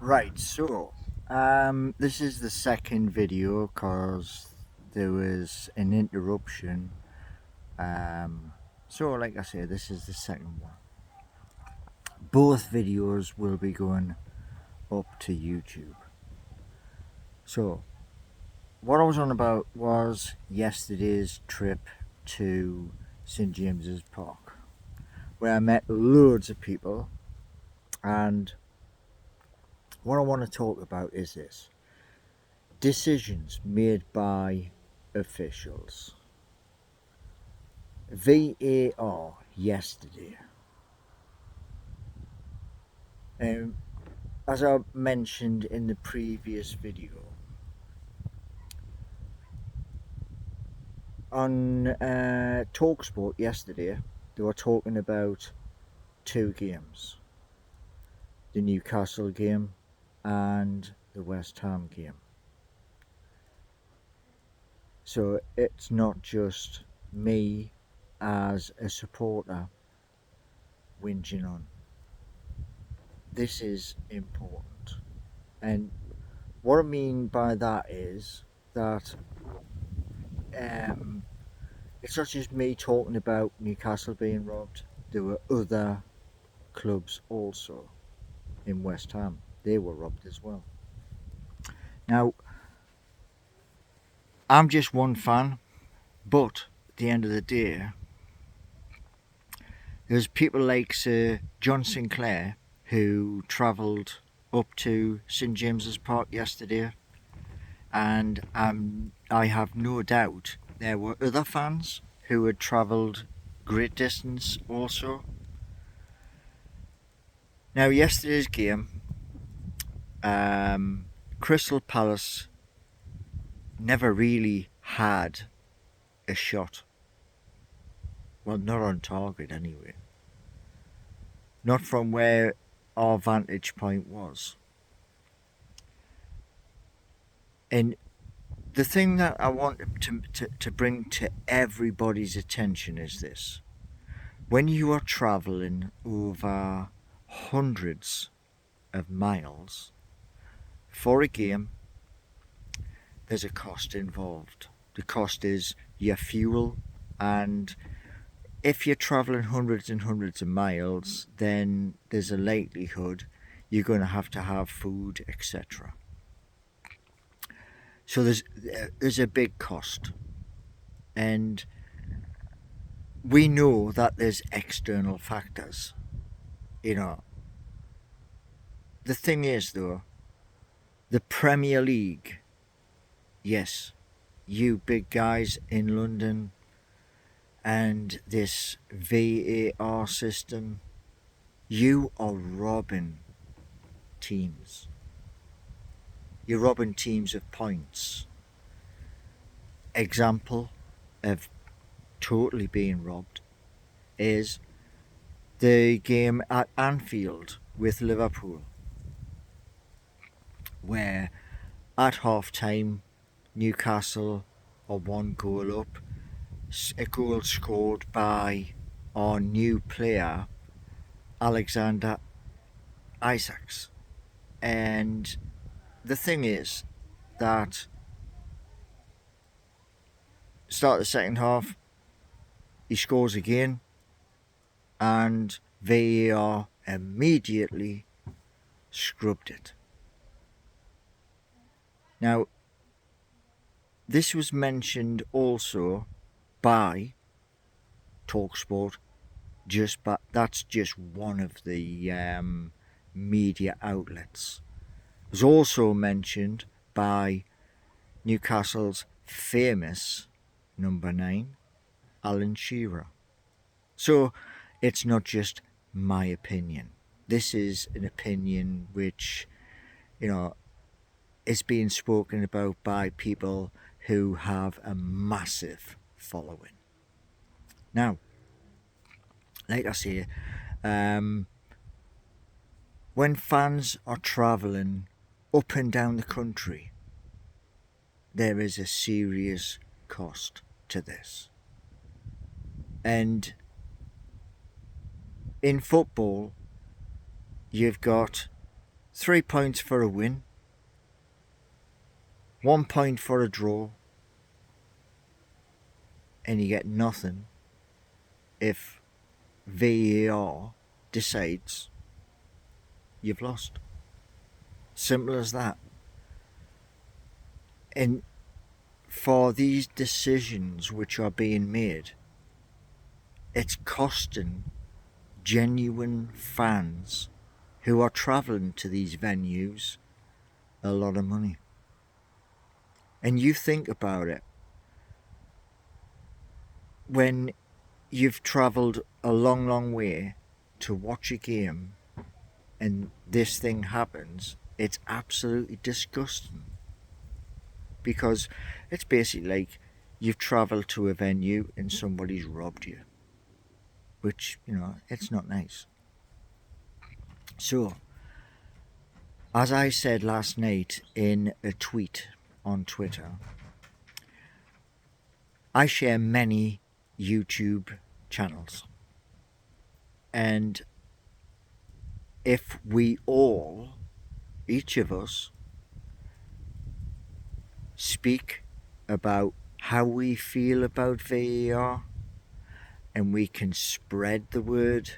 Right, so this is the second video because there was an interruption. So, like I said, this is the second one. Both videos will be going up to YouTube. So, what I was on about was yesterday's trip to St James's Park, where I met loads of people, and what I want to talk about is this: decisions made by officials. VAR yesterday. Um, as I mentioned in the previous video, on Talksport yesterday, they were talking about two games: the Newcastle game and the West Ham game. So it's not just me as a supporter whinging on. This is important. And what I mean by that is that um, it's not just me talking about Newcastle being robbed. There were other clubs also in West Ham. They were robbed as well. Now, I'm just one fan, but at the end of the day, there's people like Sir John Sinclair who travelled up to St James's Park yesterday, and I have no doubt there were other fans who had travelled great distance also. Now, yesterday's game, Crystal Palace never really had a shot. Well, not on target anyway. Not from where our vantage point was. And the thing that I want to bring to everybody's attention is this: when you are travelling over hundreds of miles for a game, there's a cost involved. The cost is your fuel, and if you're travelling hundreds and hundreds of miles, then there's a likelihood you're going to have food, etc. So there's a big cost, and we know that there's external factors. You know, the thing is though, the Premier League, yes, you big guys in London, and this VAR system, you are robbing teams. You're robbing teams of points. Example of totally being robbed is the game at Anfield with Liverpool, where at half time Newcastle are one goal up, a goal scored by our new player Alexander Isaacs. And the thing is that start the second half, he scores again, and VAR immediately scrubbed it. Now, this was mentioned also by Talksport, but that's just one of the media outlets. It was also mentioned by Newcastle's famous number 9, Alan Shearer. So it's not just my opinion. This is an opinion which, is being spoken about by people who have a massive following. Now, like I say, when fans are travelling up and down the country, there is a serious cost to this. And in football, you've got 3 points for a win, 1 point for a draw, and you get nothing if VAR decides you've lost. Simple as that. And for these decisions which are being made, it's costing genuine fans who are travelling to these venues a lot of money. And you think about it, when you've travelled a long, long way to watch a game and this thing happens, it's absolutely disgusting. Because it's basically like you've travelled to a venue and somebody's robbed you. Which, it's not nice. So, as I said last night in a tweet on Twitter, I share many YouTube channels. And if we all, each of us, speak about how we feel about VAR and we can spread the word,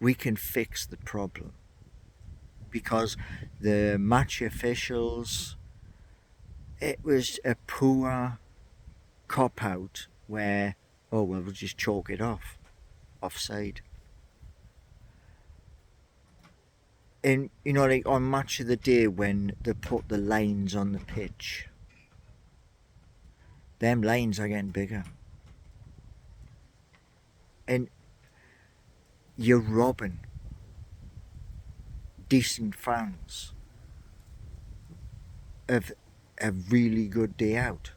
we can fix the problem. Because the match officials, it was a poor cop-out where, we'll just chalk it off, offside. And, like on Match of the Day when they put the lines on the pitch, them lines are getting bigger. And you're robbing decent fans of a really good day out.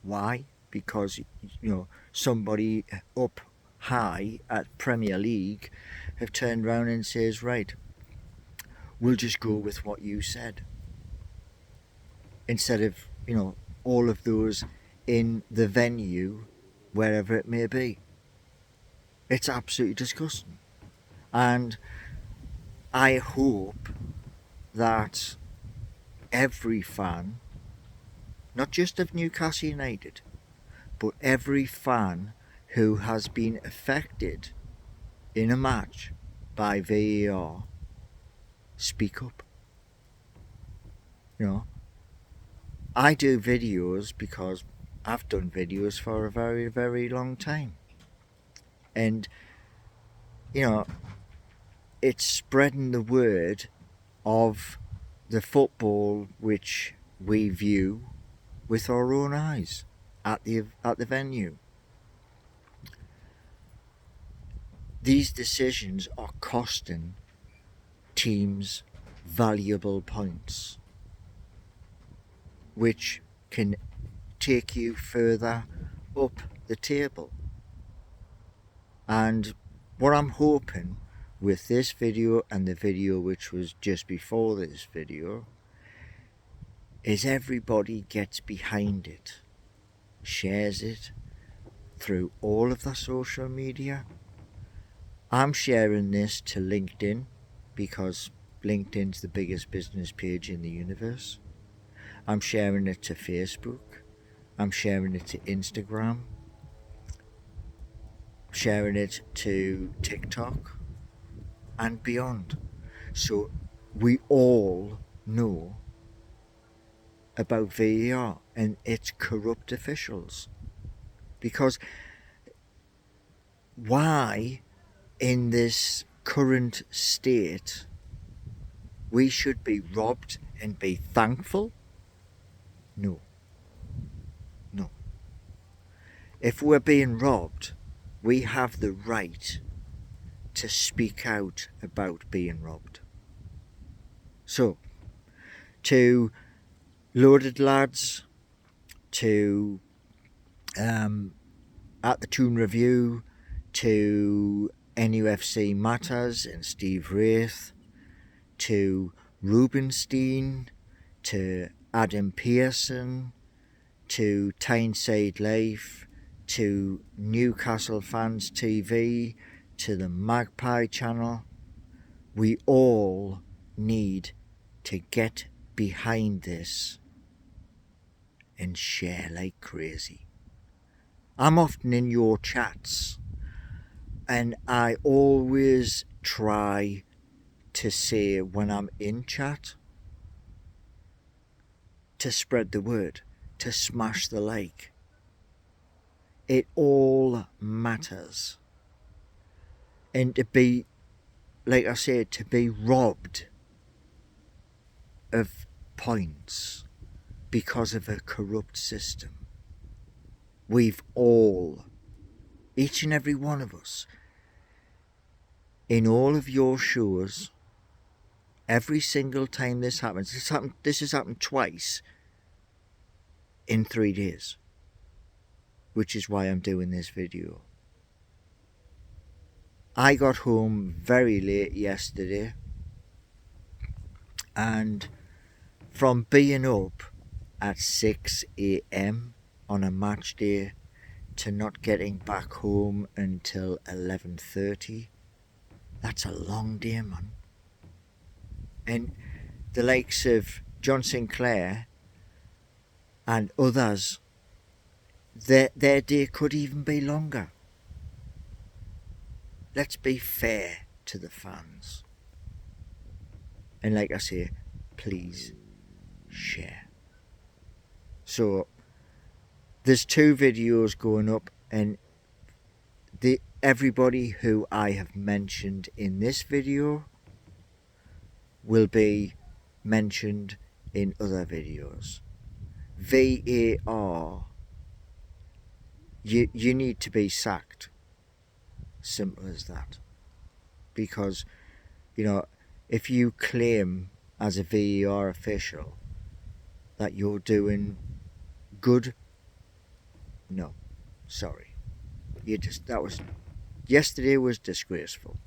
Why? Because, somebody up high at Premier League have turned around and says, right, we'll just go with what you said. Instead of, all of those in the venue, wherever it may be. It's absolutely disgusting. And I hope that every fan, not just of Newcastle United, but every fan who has been affected in a match by VAR, speak up. I do videos because I've done videos for a very, very long time. And, it's spreading the word of the football which we view with our own eyes at the venue. These decisions are costing teams valuable points, which can take you further up the table. And what I'm hoping with this video and the video which was just before this video is everybody gets behind it, shares it through all of the social media. I'm sharing this to LinkedIn because LinkedIn's the biggest business page in the universe. I'm sharing it to Facebook. I'm sharing it to Instagram. Sharing it to TikTok and beyond. So we all know about VAR and its corrupt officials. Because why, in this current state, we should be robbed and be thankful? No. If we're being robbed, we have the right to speak out about being robbed. So, to Loaded Lads, to At the Toon Review, to NUFC Matters and Steve Wraith, to Rubenstein, to Adam Pearson, to Tyneside Life, to Newcastle Fans TV, to the Magpie channel, We all need to get behind this and share like crazy. I'm often in your chats, and I always try to say when I'm in chat to spread the word, to smash the like. It all matters. And to be, like I said, to be robbed of points because of a corrupt system. We've all, each and every one of us, in all of your shows, every single time this happens, this has happened twice in 3 days, which is why I'm doing this video. I got home very late yesterday, and from being up at 6 a.m. on a match day to not getting back home until 11:30, that's a long day, man. And the likes of John Sinclair and others, their day could even be longer. Let's be fair to the fans. And like I say, please share. So there's 2 videos going up, and everybody who I have mentioned in this video will be mentioned in other videos. VAR, you need to be sacked. Simple as that. Because, you know, if you claim as a VAR official that you're doing good, no, sorry. Yesterday was disgraceful.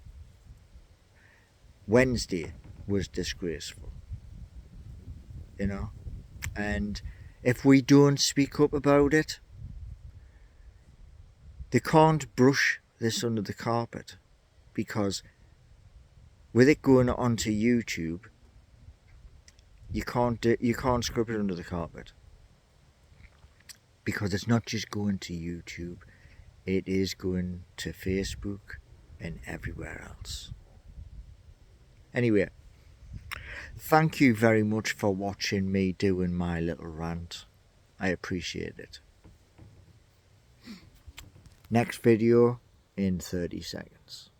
Wednesday was disgraceful. You know? And if we don't speak up about it, they can't brush this under the carpet, because with it going onto YouTube, you can't scrub it under the carpet, because it's not just going to YouTube, it is going to Facebook and everywhere else. Anyway, thank you very much for watching me doing my little rant. I appreciate it. Next video in 30 seconds.